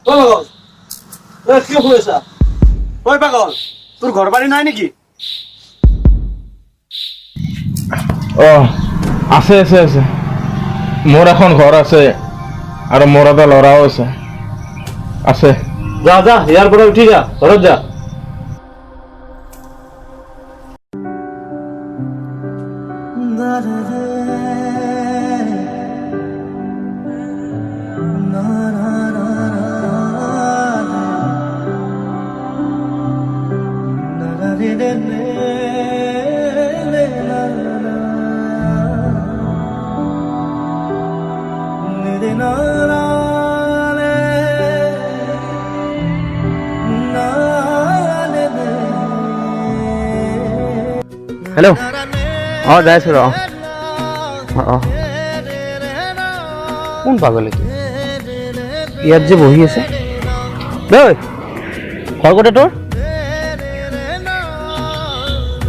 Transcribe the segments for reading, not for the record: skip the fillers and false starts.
পাগল কিয় শুই আছা ঐ পাগল তোৰ ঘৰ বাৰী নাই নেকি আছে আছে আছে মোৰ এখন ঘৰ আছে আৰু মোৰ এটা ল'ৰাও আছে আছে যা যা ইয়াৰ পৰা উঠি যা ঘৰত যা হেল্ল' যাই আছোঁ ৰ কোন পাগল এইটো ইয়াত যে বহি আছে দেই ঘৰ ক'তে তোৰ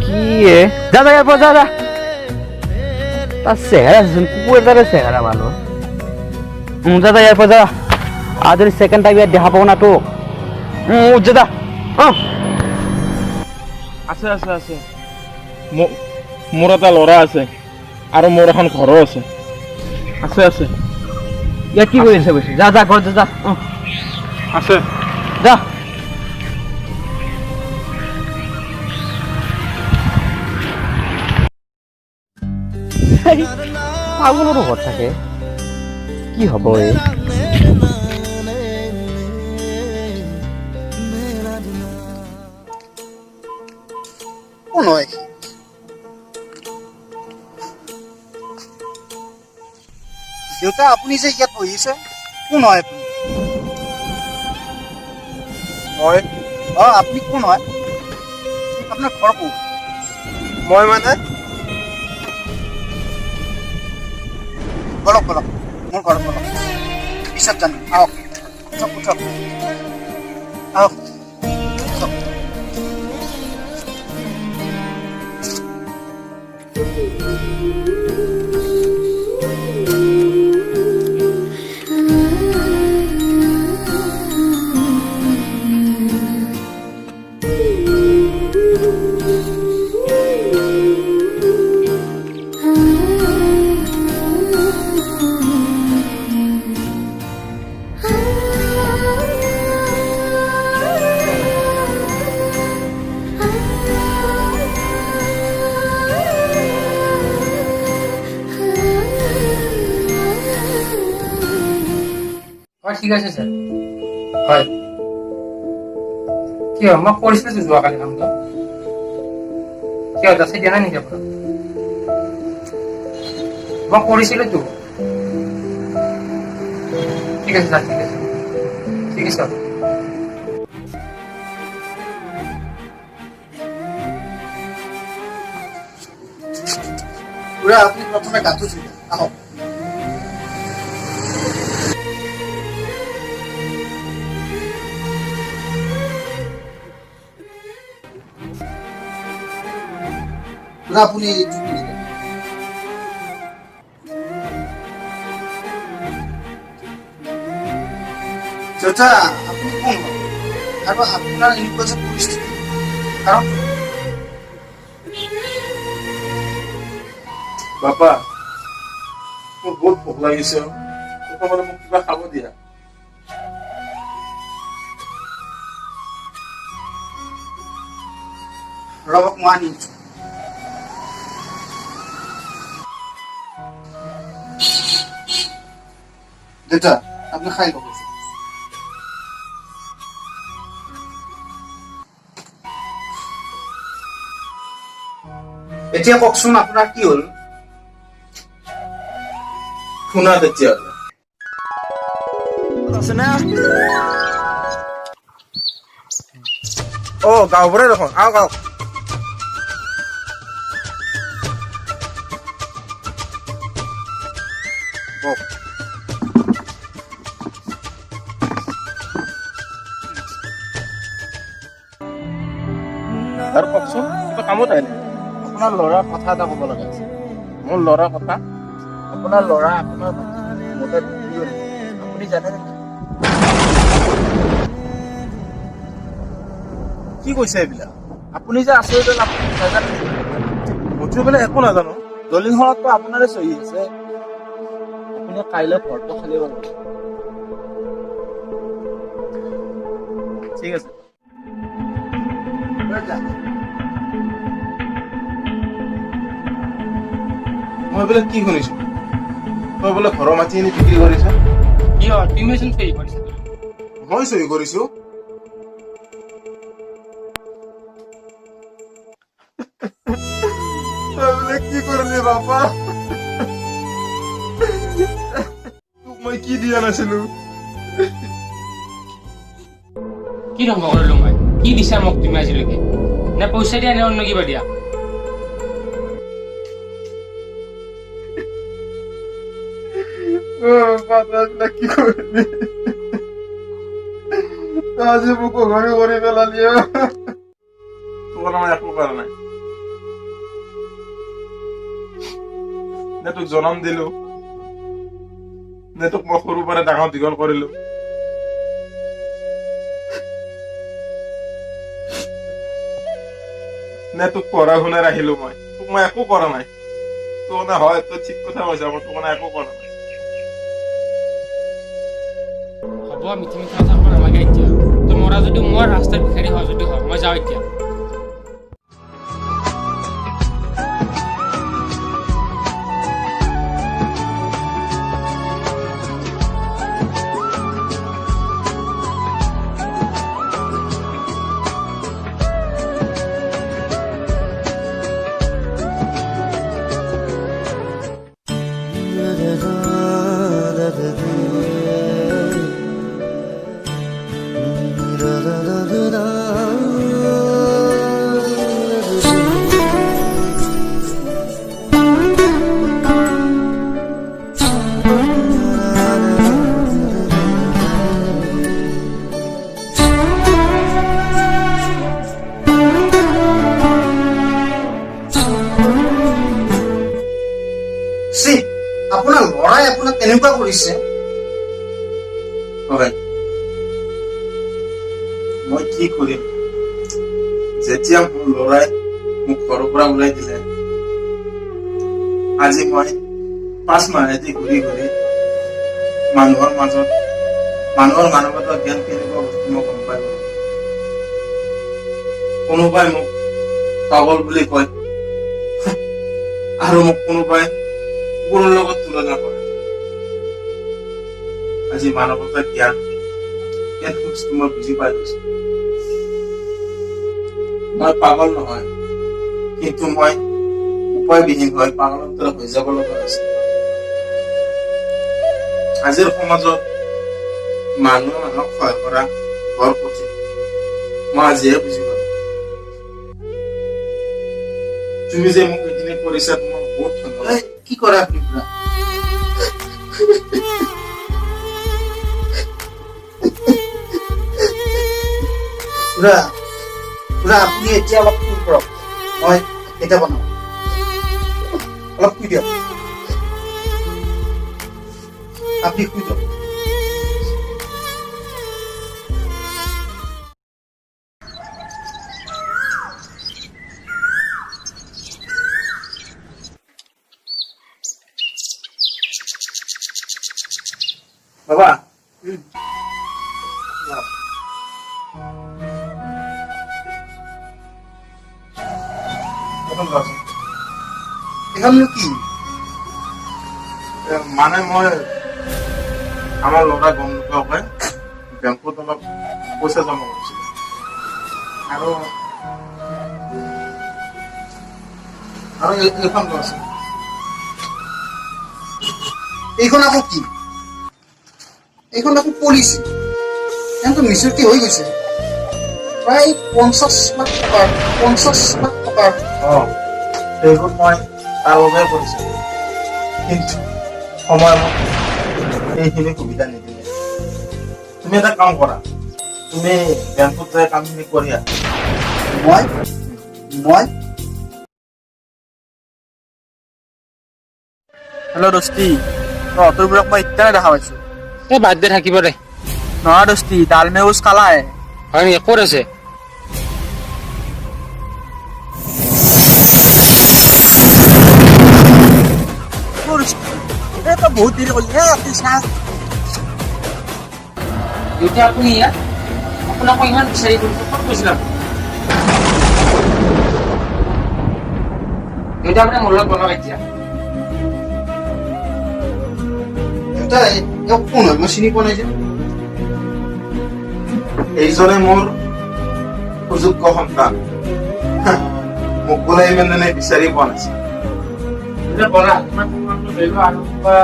কি যা যা ইয়াৰ পৰা যা যা তাৰ চেহেৰা আছেচোন কুকুৰ এটাৰে চেহেৰা মানুহ যা যা ইয়াৰ পৰা যা আৰু যদি ছেকেণ্ড টাইম ইয়াত দেখা পাওঁ না তোক যা যা আছে আছে আছে মোৰ এটা ল'ৰা আছে আৰু মোৰ এখন ঘৰো আছে আছে আছে ইয়াত কি কৰি আছে কৈছে যা যা ঘৰত যা যা আছে যা পাগলৰো ঘৰত থাকে কি হ'ব এই কোন হয় দেউতা আপুনি যে ইয়াত বহিছে কোন হয় আপুনি মই আপুনি কোন হয় আপোনাৰ ঘৰ ক'ত মই মানে বলক বলক মোৰ ঘৰত বলক পিছত জানিম আহক উঠক উঠক আহক উঠক। ঠিক আছে স্যার হয় কি হয় মই কৰিছিলো তো যোৱাকালি কামটো কিয় যাচি দিয়া নাই নেকি আপোনাৰ মই কৰিছিলো তো ঠিক আছে স্যাৰ ঠিক আছে স্যাৰ খুড়া আপুনি প্ৰথমে গাটো ধুব আহক খুড়া আপুনি জুপি দিলে দেউতা আপুনি কোন হয় আৰু আপোনাৰ এনেকুৱা যে পৰিস্থিতি কাৰণ বাপা মোৰ বহুত ভোক লাগিছে প্ৰথমতে মোক কিবা খাব দিয়া ৰবক মই আনিছোঁ দেউতা আপুনি খাই ল'ব এতিয়া কওকচোন আপোনাৰ কি হ'ল শুনা তেতিয়াহ'লে গাঁওবোৰে দেখোন আহক আহক আৰু কওকচোন কিবা কামত আহিলে আপোনাৰ ল'ৰাৰ কথা এটা ক'ব লগা আছে মোৰ ল'ৰাৰ কথা আপোনাৰ ল'ৰা আপোনাৰ মতে আপুনি জানে নেকি কি কৈছে এইবিলাক? আপুনি যে আছে যেন আপুনি নাজানে নেকি? মইতো বোলে একো নাজানো। দলিলখনততো আপোনাৰে চহী আছে। আপুনি কাইলৈ ঘৰটো খালি কৰিব। ঠিক আছে। মই বোলে কি শুনিছো তই বোলে ঘৰৰ মাটি আনি বিক্ৰী কৰিছ কিয় তুমি চোন ফেৰি কৰিছা মই চহী কৰিছো তই বোলে কি কৰিলি বাপা তোক মই কি দিয়া নাছিলো কি ৰং কৰিলো মই কি দিছা মোক তুমি আজিলৈকে নে পইচা দিয়া নে অন্য কিবা দিয়া কি কৰিলি আজি মোক ঘৰি কৰি পেলালি তোৰ মই একো কৰা নাই নে তোক জনম দিলো নে তোক মই সৰুৰ পৰা ডাঙৰ দীঘল কৰিলো নে তোক পঢ়া শুনাই ৰাখিলো মই তোক মই একো কৰা নাই তোৰ মানে হয় তই ঠিক কথা কৈছা মই তোক মানে একো কৰা নাই হ'ব মিঠি মিঠা কথা ক'ব নালাগে এতিয়া তই মৰা যদি মই ৰাস্তাৰ ভিখাৰী হয় যদি হয় মই যাওঁ এতিয়া আপোনাৰ লৰাই আপোনাক কেনেকুৱা কৰিছে মই কি কৰিম যেতিয়া মোৰ লৰাই মোক ঘৰৰ পৰা ওলাই দিলে আজি মই 5 মাহেদি ঘূৰি ঘূৰি মানুহৰ মাজত মানুহৰ মানৱতাৰ জ্ঞান কেনেকুৱা বস্তু মই গম পাই কোনোবাই মোক পাগল বুলি কয় আৰু মোক কোনোবাই কুকুৰৰ লগত তুলনা কৰে আজি মানৱতাৰ জ্ঞান বস্তু মই বুজি পাই গৈছো মই পাগল নহয় কিন্তু মই উপায়বিহীন হৈ পাগলৰ দৰে হৈ যাব লগা হৈছে আজিৰ সমাজত মানুহে মানুহক সহায় কৰা বৰ কঠিন মই আজিহে বুজি পালো তুমি যে মোক এইখিনি কৰিছা তোমাক বহুত ধন্যবাদ কি কৰে আপুনি পুৰা আপুনি এতিয়া অলপ শুই কৰক মই এতিয়া বনাওঁ অলপ শুই দিয়ক আপুনি শুই দিয়ক বাবা এখানে কি মানে মই আমাৰ ল'ৰা গম নোপোৱাকৈ বেংকত অলপ পইচা জমা কৰিছিলো আৰু এইখন আছে এইখন আকৌ কি এইখন আকৌ পলিচি কিন্তু মিচুৰিটি হৈ গৈছে প্ৰায় 50 লাখ টকাৰ সেইবোৰ মই তাৰ বাবে কৰিছিলো কিন্তু সময় মোক এইখিনি সুবিধা নিদিলে তুমি এটা কাম কৰা তুমি বেংকত যাই কামখিনি কৰি আহা মই হেল্ল' দোস্তি তোৰবোৰক মই এতিয়া দেখা পাইছো এই বাদ দে থাকিব দে নহয় দোস্তি ডালমে উচ খালা হয় নেকি ক'ত আছে এই তই বহুত দেৰি কৰিলি ৰাতি চাহ দেউতা আপুনি ইয়াত আপোনাক মই ইমান বিচাৰি কৰিছোঁ ক'ত গৈছিল আপুনি দেউতা আপুনি মোৰ লগত বনাব এতিয়া দেউতা ইয়াক কোন হয় মই চিনি পোৱা নাই যে এইজনে মোৰ সুযোগ্য সন্তান মোক বোলে ইমান বিচাৰি পোৱা নাছিল দেউতা বনা তোমাৰ প্ৰমাণটো লৈ লোৱা আৰু কিবা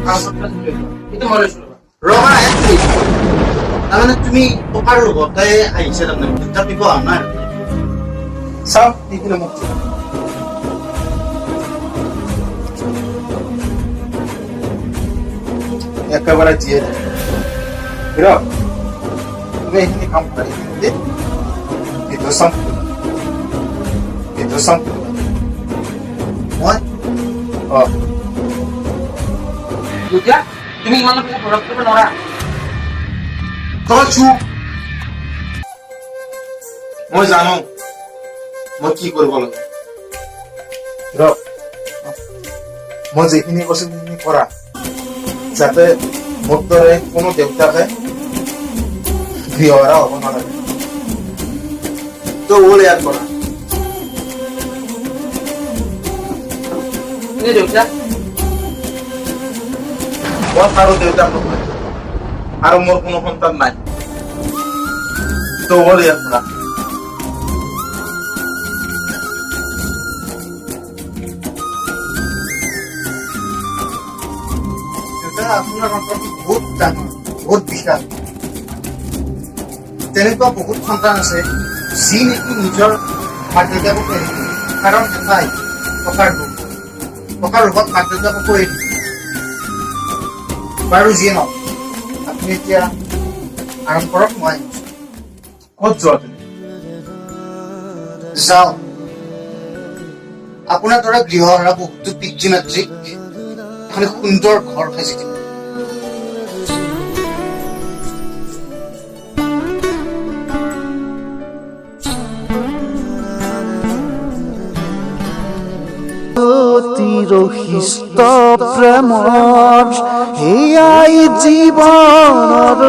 কাগজ-পত্ৰ লৈ লোৱা এইটো মই লৈছোঁ ৰবা এক মিনিট তাৰমানে তুমি টকাৰ লগতে আহিছে তাৰমানে দেউতা দিব অহা নাই চাওক সেইখিনি মোক দিয়া। একেবাৰে জিয়ে হিৰক তুমি এইখিনি কাম কৰা এইখিনিতে ভিতৰ চাম মই দেউতা তুমি ইমান পইচা খৰচ কৰিব নোৱাৰা তই চুপ মই জানো মই কি কৰিব লাগে ৰ মই যিখিনি কৈছো সেইখিনি কৰা যাতে মোৰ দৰে কোনো দেউতাকে গৃহহাৰা হ'ব নালাগে তই ওল ইয়াৰ পৰা এই দেউতা মই কাৰো দেউতাক নহয় আৰু মোৰ কোনো সন্তান নাই তই ওল ইয়াৰ পৰা আপোনাৰ সন্তানটো বহুত ডাঙৰ বহুত বিশাল তেনেকুৱা বহুত সন্তান আছে যি নেকি নিজৰ মাক দেউতাকক এৰি দিয়ে কাৰণ এটাই টকাৰ লোভ টকাৰ লোভত মাক দেউতাককো এৰি দিয়ে বাৰু যিয়ে নহওক আপুনি এতিয়া আৰাম কৰক মই ক'ত যোৱা তুমি যাওঁ আপোনাৰ দৰে গৃহহাৰা বহুতো পিতৃ মাতৃক এখন সুন্দৰ ঘৰ সাজি দিব তিৰহিষ্ট প্ৰেমৰ সেয়াই জীৱনৰ